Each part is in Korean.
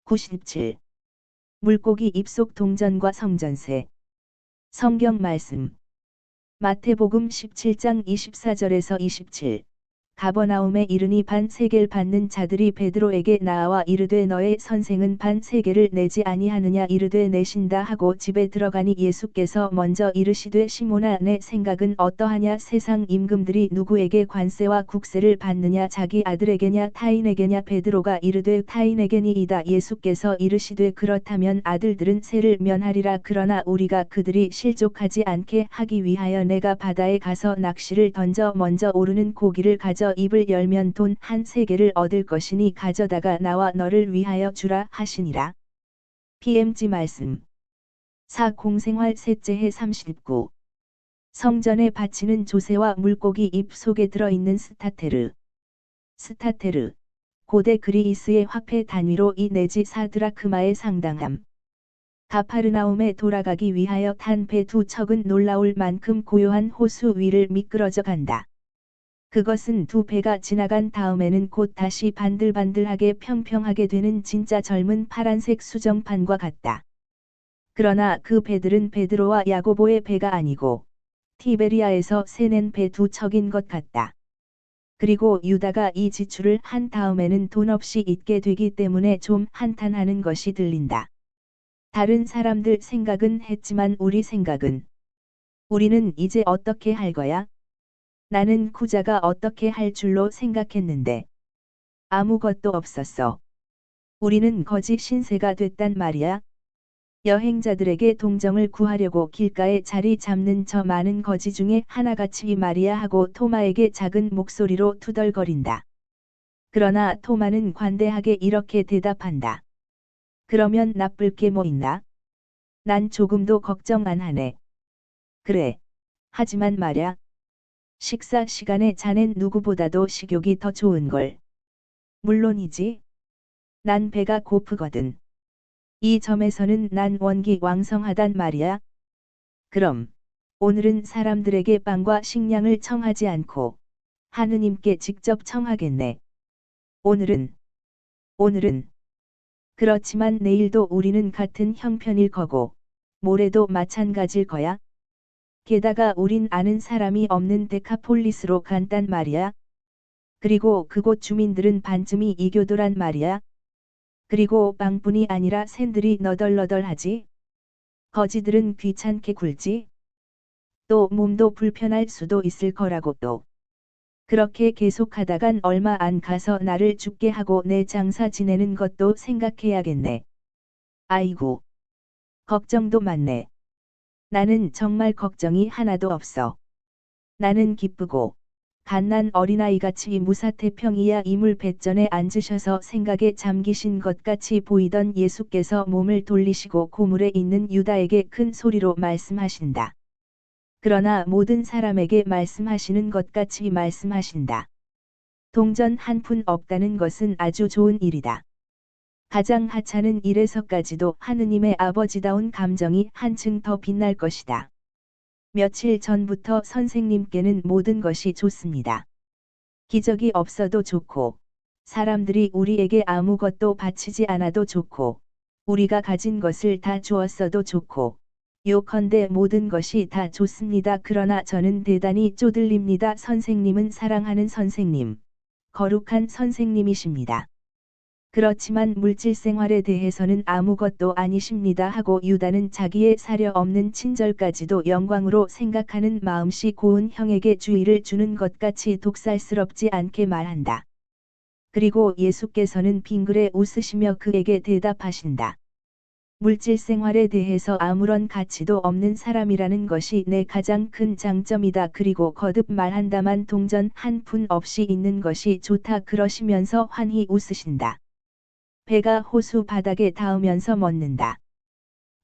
97. 물고기 입속 동전과 성전세. 성경 말씀. 마태복음 17장 24절에서 27. 가버나움에 이르니 반세겔 받는 자들이 베드로에게 나아와 이르되 너의 선생은 반세겔을 내지 아니하느냐 이르되 내신다 하고 집에 들어가니 예수께서 먼저 이르시되 시몬아 내 생각은 어떠하냐 세상 임금들이 누구에게 관세와 국세를 받느냐 자기 아들에게냐 타인에게냐 베드로가 이르되 타인에게니이다 예수께서 이르시되 그렇다면 아들들은 세를 면하리라 그러나 우리가 그들이 실족하지 않게 하기 위하여 내가 바다에 가서 낚시를 던져 먼저 오르는 고기를 가져 입을 열면 돈 한 세겔을 얻을 것이니 가져다가 나와 너를 위하여 주라 하시니라. PMG 말씀. 4. 공생활 셋째 해 39. 성전에 바치는 조세와 물고기 입 속에 들어있는 스타테르. 스타테르. 고대 그리스의 화폐 단위로 2 내지 4드라크마에 상당함. 가파르나움에 돌아가기 위하여 탄 배 2척은 놀라울 만큼 고요한 호수 위를 미끄러져 간다. 그것은 2배가 지나간 다음에는 곧 다시 반들반들하게 평평하게 되는 진짜 젊은 파란색 수정판과 같다. 그러나 그 배들은 베드로와 야고보의 배가 아니고 티베리아에서 세낸 배 2척인 것 같다. 그리고 유다가 이 지출을 한 다음에는 돈 없이 잊게 되기 때문에 좀 한탄하는 것이 들린다. 다른 사람들 생각은 했지만 우리 생각은 우리는 이제 어떻게 할 거야? 나는 쿠자가 어떻게 할 줄로 생각했는데 아무것도 없었어. 우리는 거지 신세가 됐단 말이야. 여행자들에게 동정을 구하려고 길가에 자리 잡는 저 많은 거지 중에 하나같이 말이야 하고 토마에게 작은 목소리로 투덜거린다. 그러나 토마는 관대하게 이렇게 대답한다. 그러면 나쁠 게 뭐 있나? 난 조금도 걱정 안 하네. 그래. 하지만 말야. 식사 시간에 자넨 누구보다도 식욕이 더 좋은걸. 물론이지. 난 배가 고프거든. 이 점에서는 난 원기 왕성하단 말이야. 그럼 오늘은 사람들에게 빵과 식량을 청하지 않고 하느님께 직접 청하겠네. 오늘은. 그렇지만 내일도 우리는 같은 형편일 거고 모레도 마찬가지일 거야. 게다가 우린 아는 사람이 없는 데카폴리스로 간단 말이야. 그리고 그곳 주민들은 반쯤이 이교도란 말이야. 그리고 빵뿐이 아니라 샌들이 너덜너덜하지. 거지들은 귀찮게 굴지. 또 몸도 불편할 수도 있을 거라고 또. 그렇게 계속하다간 얼마 안 가서 나를 죽게 하고 내 장사 지내는 것도 생각해야겠네. 아이고. 걱정도 많네. 나는 정말 걱정이 하나도 없어. 나는 기쁘고 갓난 어린아이같이 무사태평이야. 이물 뱃전에 앉으셔서 생각에 잠기신 것 같이 보이던 예수께서 몸을 돌리시고 고물에 있는 유다에게 큰 소리로 말씀하신다. 그러나 모든 사람에게 말씀하시는 것 같이 말씀하신다. 동전 한 푼 없다는 것은 아주 좋은 일이다. 가장 하찮은 일에서까지도 하느님의 아버지다운 감정이 한층 더 빛날 것이다. 며칠 전부터 선생님께는 모든 것이 좋습니다. 기적이 없어도 좋고, 사람들이 우리에게 아무것도 바치지 않아도 좋고, 우리가 가진 것을 다 주었어도 좋고, 요컨대 모든 것이 다 좋습니다. 그러나 저는 대단히 쪼들립니다. 선생님은 사랑하는 선생님, 거룩한 선생님이십니다. 그렇지만 물질 생활에 대해서는 아무것도 아니십니다 하고 유다는 자기의 사려 없는 친절까지도 영광으로 생각하는 마음씨 고운 형에게 주의를 주는 것 같이 독살스럽지 않게 말한다. 그리고 예수께서는 빙그레 웃으시며 그에게 대답하신다. 물질 생활에 대해서 아무런 가치도 없는 사람이라는 것이 내 가장 큰 장점이다. 그리고 거듭 말한다만 동전 한 푼 없이 있는 것이 좋다 그러시면서 환히 웃으신다. 배가 호수 바닥에 닿으면서 멎는다.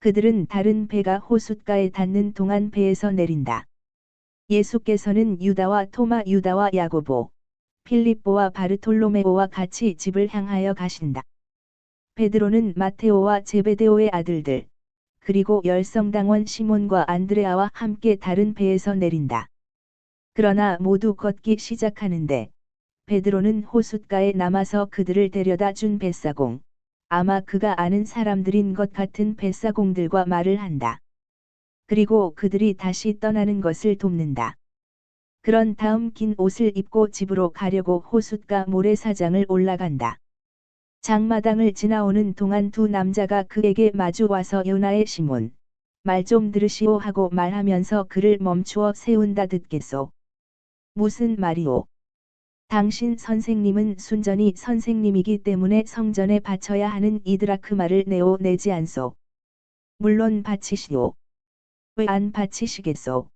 그들은 다른 배가 호숫가에 닿는 동안 배에서 내린다. 예수께서는 유다와 토마, 유다와 야고보, 필립보와 바르톨로메오와 같이 집을 향하여 가신다. 베드로는 마테오와 제베데오의 아들들, 그리고 열성당원 시몬과 안드레아와 함께 다른 배에서 내린다. 그러나 모두 걷기 시작하는데 베드로는 호숫가에 남아서 그들을 데려다 준 뱃사공, 아마 그가 아는 사람들인 것 같은 뱃사공들과 말을 한다. 그리고 그들이 다시 떠나는 것을 돕는다. 그런 다음 긴 옷을 입고 집으로 가려고 호숫가 모래사장을 올라간다. 장마당을 지나오는 동안 두 남자가 그에게 마주 와서 요나의 시몬, 말 좀 들으시오 하고 말하면서 그를 멈추어 세운다 듣겠소. 무슨 말이오? 당신 선생님은 순전히 선생님이기 때문에 성전에 바쳐야 하는 이 드라크마를 내오 내지 않소. 물론 바치시오. 왜 안 바치시겠소?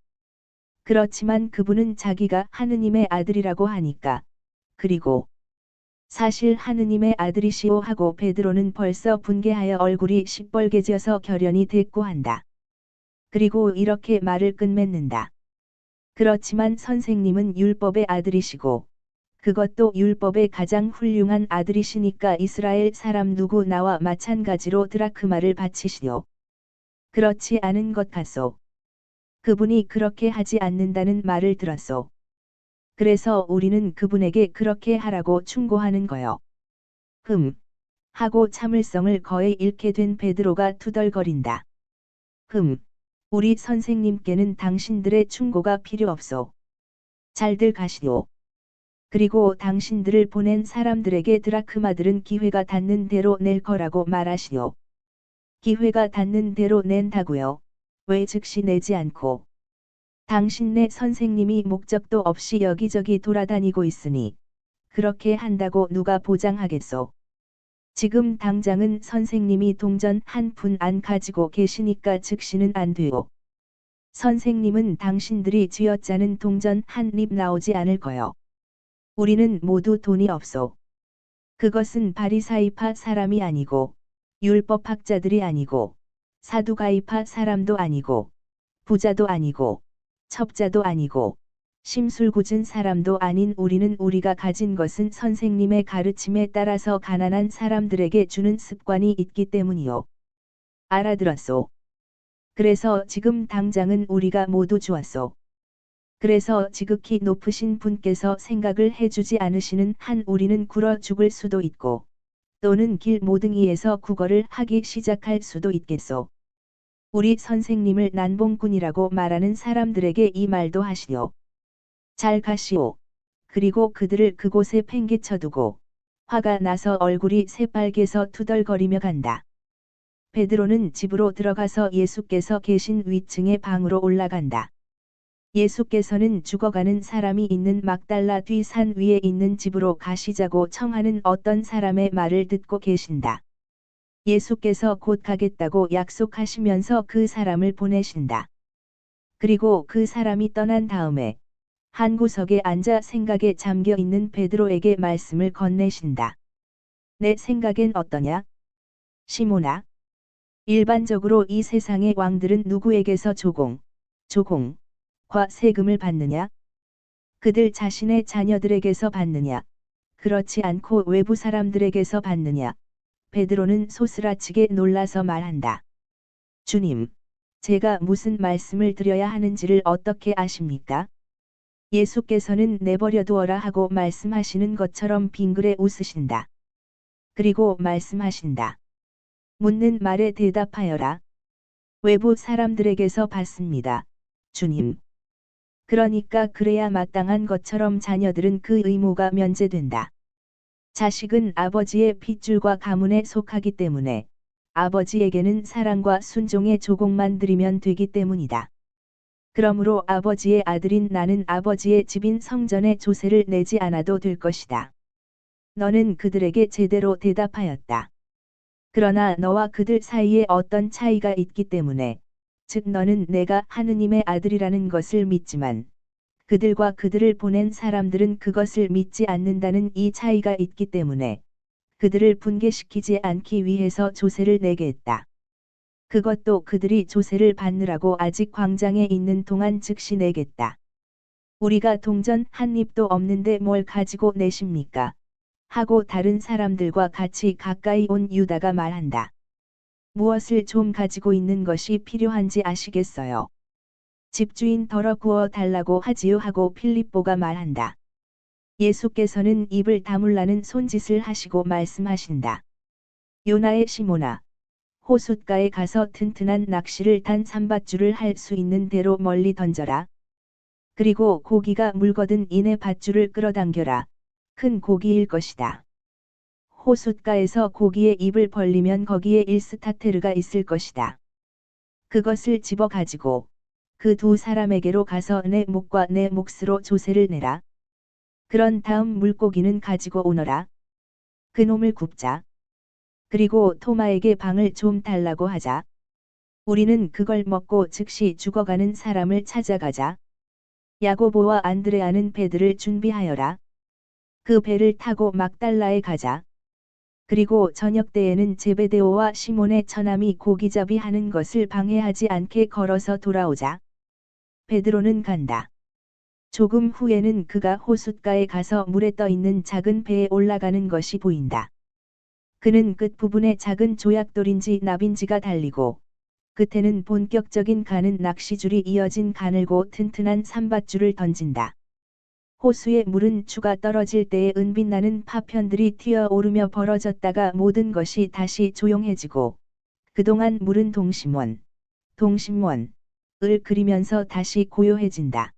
그렇지만 그분은 자기가 하느님의 아들이라고 하니까. 그리고 사실 하느님의 아들이시오 하고 베드로는 벌써 분개하여 얼굴이 시뻘개져서 결연히 대꾸한다. 그리고 이렇게 말을 끝맺는다. 그렇지만 선생님은 율법의 아들이시고 그것도 율법의 가장 훌륭한 아들이시니까 이스라엘 사람 누구 나와 마찬가지로 드라크마를 바치시오. 그렇지 않은 것 같소. 그분이 그렇게 하지 않는다는 말을 들었소. 그래서 우리는 그분에게 그렇게 하라고 충고하는 거요. 하고 참을성을 거의 잃게 된 베드로가 투덜거린다. 우리 선생님께는 당신들의 충고가 필요 없소. 잘들 가시오. 그리고 당신들을 보낸 사람들에게 드라크마들은 기회가 닿는 대로 낼 거라고 말하시오. 기회가 닿는 대로 낸다고요. 왜 즉시 내지 않고? 당신네 선생님이 목적도 없이 여기저기 돌아다니고 있으니 그렇게 한다고 누가 보장하겠소? 지금 당장은 선생님이 동전 한 푼 안 가지고 계시니까 즉시는 안 돼요. 선생님은 당신들이 쥐어짜는 동전 한 립 나오지 않을 거요. 우리는 모두 돈이 없소. 그것은 바리사이파 사람이 아니고 율법학자들이 아니고 사두가이파 사람도 아니고 부자도 아니고 첩자도 아니고 심술궂은 사람도 아닌 우리는 우리가 가진 것은 선생님의 가르침에 따라서 가난한 사람들에게 주는 습관이 있기 때문이요. 알아들었소. 그래서 지금 당장은 우리가 모두 주었소. 그래서 지극히 높으신 분께서 생각을 해주지 않으시는 한 우리는 굴어 죽을 수도 있고 또는 길 모퉁이에서 구걸을 하기 시작할 수도 있겠소. 우리 선생님을 난봉꾼이라고 말하는 사람들에게 이 말도 하시오. 잘 가시오. 그리고 그들을 그곳에 팽개쳐두고 화가 나서 얼굴이 새빨개서 투덜거리며 간다. 베드로는 집으로 들어가서 예수께서 계신 위층의 방으로 올라간다. 예수께서는 죽어가는 사람이 있는 막달라 뒤 산 위에 있는 집으로 가시자고 청하는 어떤 사람의 말을 듣고 계신다. 예수께서 곧 가겠다고 약속하시면서 그 사람을 보내신다. 그리고 그 사람이 떠난 다음에 한 구석에 앉아 생각에 잠겨 있는 베드로에게 말씀을 건네신다. 내 생각엔 어떠냐? 시몬아. 일반적으로 이 세상의 왕들은 누구에게서 조공과 세금을 받느냐? 그들 자신의 자녀들에게서 받느냐? 그렇지 않고 외부 사람들에게서 받느냐? 베드로는 소스라치게 놀라서 말한다. 주님, 제가 무슨 말씀을 드려야 하는지를 어떻게 아십니까? 예수께서는 내버려 두어라 하고 말씀하시는 것처럼 빙그레 웃으신다. 그리고 말씀하신다. 묻는 말에 대답하여라. 외부 사람들에게서 받습니다. 주님. 그러니까 그래야 마땅한 것처럼 자녀들은 그 의무가 면제된다. 자식은 아버지의 핏줄과 가문에 속하기 때문에 아버지에게는 사랑과 순종의 조공만 드리면 되기 때문이다. 그러므로 아버지의 아들인 나는 아버지의 집인 성전에 조세를 내지 않아도 될 것이다. 너는 그들에게 제대로 대답하였다. 그러나 너와 그들 사이에 어떤 차이가 있기 때문에, 즉 너는 내가 하느님의 아들이라는 것을 믿지만, 그들과 그들을 보낸 사람들은 그것을 믿지 않는다는 이 차이가 있기 때문에, 그들을 분개시키지 않기 위해서 조세를 내게 했다. 그것도 그들이 조세를 받느라고 아직 광장에 있는 동안 즉시 내겠다. 우리가 동전 한 입도 없는데 뭘 가지고 내십니까? 하고 다른 사람들과 같이 가까이 온 유다가 말한다. 무엇을 좀 가지고 있는 것이 필요한지 아시겠어요? 집주인 덜어 구워 달라고 하지요 하고 필립보가 말한다. 예수께서는 입을 다물라는 손짓을 하시고 말씀하신다. 요나의 시몬아, 호숫가에 가서 튼튼한 낚시를 단 삼밧줄을 할 수 있는 대로 멀리 던져라. 그리고 고기가 물거든 이내 밧줄을 끌어당겨라. 큰 고기일 것이다. 호숫가에서 고기의 입을 벌리면 거기에 일스타테르가 있을 것이다. 그것을 집어 가지고 그 두 사람에게로 가서 내 목과 내 몫으로 조세를 내라. 그런 다음 물고기는 가지고 오너라. 그놈을 굽자. 그리고 토마에게 방을 좀 달라고 하자. 우리는 그걸 먹고 즉시 죽어가는 사람을 찾아가자. 야고보와 안드레아는 배들을 준비하여라. 그 배를 타고 막달라에 가자. 그리고 저녁 때에는 제베데오와 시몬의 처남이 고기잡이 하는 것을 방해하지 않게 걸어서 돌아오자. 베드로는 간다. 조금 후에는 그가 호숫가에 가서 물에 떠 있는 작은 배에 올라가는 것이 보인다. 그는 끝부분에 작은 조약돌인지 나빈지가 달리고 끝에는 본격적인 가는 낚시줄이 이어진 가늘고 튼튼한 삼밧줄을 던진다. 호수의 물은 추가 떨어질 때에 은빛나는 파편들이 튀어오르며 벌어졌다가 모든 것이 다시 조용해지고 그동안 물은 동심원을 그리면서 다시 고요해진다.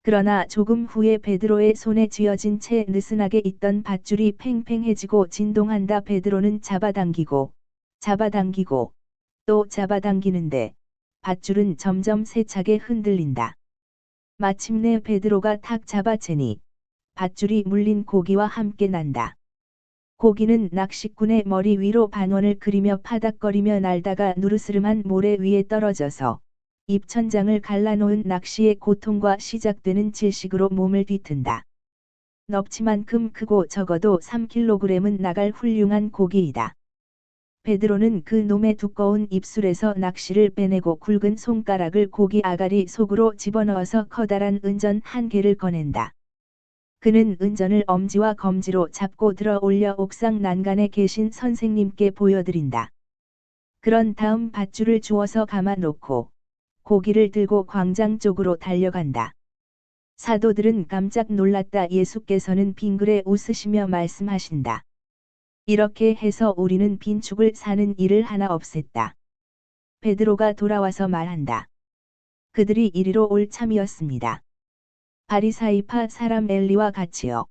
그러나 조금 후에 베드로의 손에 쥐어진 채 느슨하게 있던 밧줄이 팽팽해지고 진동한다. 베드로는 잡아당기고 또 잡아당기는데 밧줄은 점점 세차게 흔들린다. 마침내 베드로가 탁 잡아채니 밧줄이 물린 고기와 함께 난다. 고기는 낚시꾼의 머리 위로 반원을 그리며 파닥거리며 날다가 누르스름한 모래 위에 떨어져서 입천장을 갈라놓은 낚시의 고통과 시작되는 질식으로 몸을 뒤튼다. 넙치만큼 크고 적어도 3kg은 나갈 훌륭한 고기이다. 베드로는 그 놈의 두꺼운 입술에서 낚시를 빼내고 굵은 손가락을 고기 아가리 속으로 집어넣어서 커다란 은전 한 개를 꺼낸다. 그는 은전을 엄지와 검지로 잡고 들어 올려 옥상 난간에 계신 선생님께 보여드린다. 그런 다음 밧줄을 주워서 감아놓고 고기를 들고 광장 쪽으로 달려간다. 사도들은 깜짝 놀랐다. 예수께서는 빙그레 웃으시며 말씀하신다. 이렇게 해서 우리는 빈축을 사는 일을 하나 없앴다. 베드로가 돌아와서 말한다. 그들이 이리로 올 참이었습니다. 바리사이파 사람 엘리와 같이요.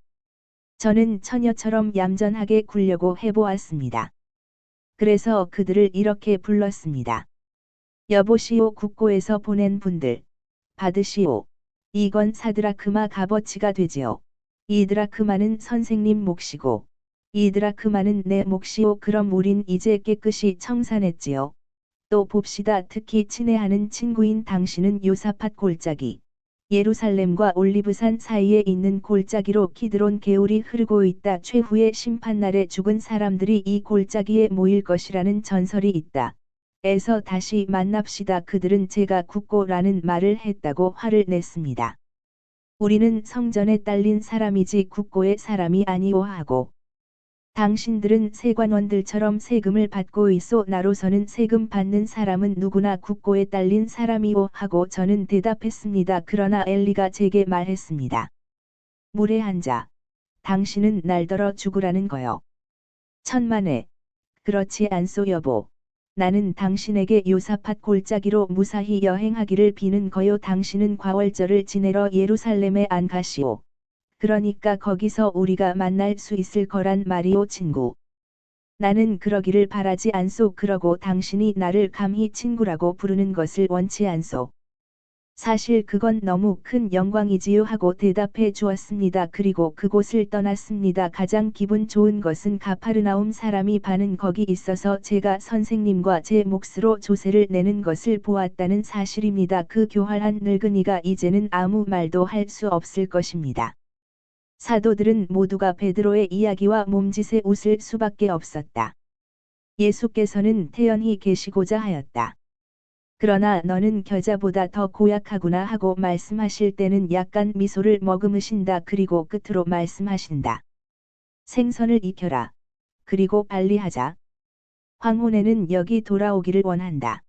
저는 처녀처럼 얌전하게 굴려고 해보았습니다. 그래서 그들을 이렇게 불렀습니다. 여보시오, 국고에서 보낸 분들 받으시오. 이건 사드라크마 값어치가 되지요. 이 드라크마는 선생님 몫이고 이 드라크마는 내 몫이오. 그럼 우린 이제 깨끗이 청산했지요. 또 봅시다. 특히 친애하는 친구인 당신은 요사팟 골짜기, 예루살렘과 올리브산 사이에 있는 골짜기로 키드론 개울이 흐르고 있다. 최후의 심판날에 죽은 사람들이 이 골짜기에 모일 것이라는 전설이 있다. 에서 다시 만납시다. 그들은 제가 국고라는 말을 했다고 화를 냈습니다. 우리는 성전에 딸린 사람이지 국고의 사람이 아니오 하고 당신들은 세관원들처럼 세금을 받고 있소. 나로서는 세금 받는 사람은 누구나 국고에 딸린 사람이오 하고 저는 대답했습니다. 그러나 엘리가 제게 말했습니다. 물에 앉아. 당신은 날더러 죽으라는 거요. 천만에. 그렇지 않소 여보. 나는 당신에게 요사팟 골짜기로 무사히 여행하기를 비는 거요. 당신은 과월절을 지내러 예루살렘에 안 가시오. 그러니까 거기서 우리가 만날 수 있을 거란 말이오. 친구. 나는 그러기를 바라지 않소. 그러고 당신이 나를 감히 친구라고 부르는 것을 원치 않소. 사실 그건 너무 큰 영광이지요 하고 대답해 주었습니다. 그리고 그곳을 떠났습니다. 가장 기분 좋은 것은 가파르나움 사람이 반은 거기 있어서 제가 선생님과 제 몫으로 조세를 내는 것을 보았다는 사실입니다. 그 교활한 늙은이가 이제는 아무 말도 할 수 없을 것입니다. 사도들은 모두가 베드로의 이야기와 몸짓에 웃을 수밖에 없었다. 예수께서는 태연히 계시고자 하였다. 그러나 너는 겨자보다 더 고약하구나 하고 말씀하실 때는 약간 미소를 머금으신다. 그리고 끝으로 말씀하신다. 생선을 익혀라. 그리고 빨리 하자. 황혼에는 여기 돌아오기를 원한다.